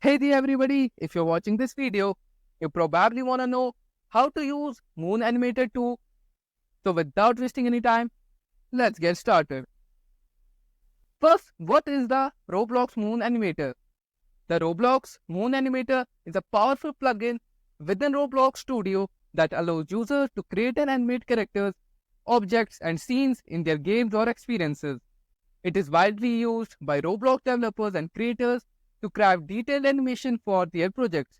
Hey there everybody, if you're watching this video, you probably want to know how to use Moon Animator 2. So without wasting any time, let's get started. First, what is the Roblox Moon Animator? The Roblox Moon Animator is a powerful plugin within Roblox Studio that allows users to create and animate characters, objects and scenes in their games or experiences. It is widely used by Roblox developers and creators to craft detailed animation for their projects,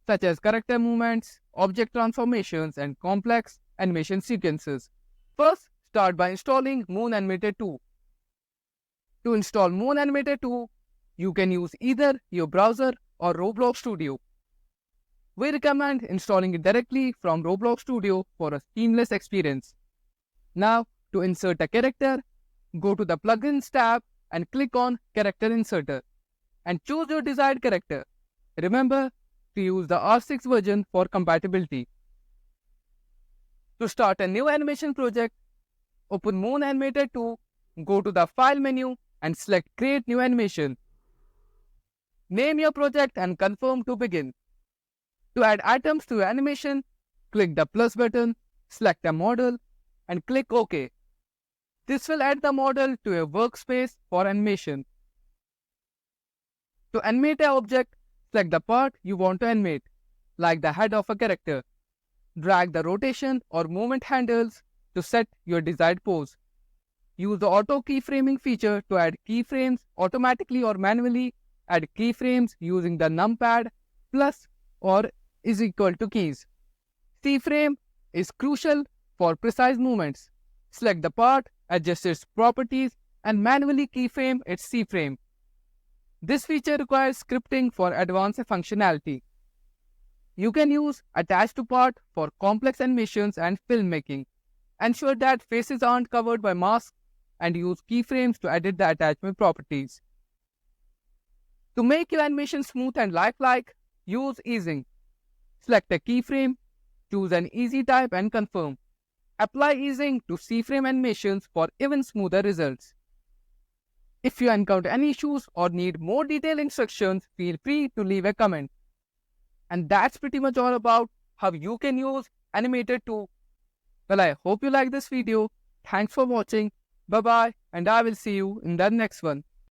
such as character movements, object transformations, and complex animation sequences. First, start by installing Moon Animator 2. To install Moon Animator 2, you can use either your browser or Roblox Studio. We recommend installing it directly from Roblox Studio for a seamless experience. Now, to insert a character, go to the Plugins tab and click on Character Inserter and choose your desired character. Remember to use the R6 version for compatibility. To start a new animation project, open Moon Animator 2, go to the File menu and select Create New Animation. Name your project and confirm to begin. To add items to your animation, click the plus button, select a model and click OK. This will add the model to your workspace for animation. To animate an object, select the part you want to animate, like the head of a character. Drag the rotation or movement handles to set your desired pose. Use the auto keyframing feature to add keyframes automatically or manually. Add keyframes using the numpad plus or is equal to keys. Keyframe is crucial for precise movements. Select the part, adjust its properties, and manually keyframe its keyframe. This feature requires scripting for advanced functionality. You can use Attach to Part for complex animations and filmmaking. Ensure that faces aren't covered by masks and use keyframes to edit the attachment properties. To make your animation smooth and lifelike, use easing. Select a keyframe, choose an easy type and confirm. Apply easing to C-frame animations for even smoother results. If you encounter any issues or need more detailed instructions, feel free to leave a comment. And that's pretty much all about how you can use Animator 2. Well, I hope you like this video. Thanks for watching. Bye-bye, and I will see you in the next one.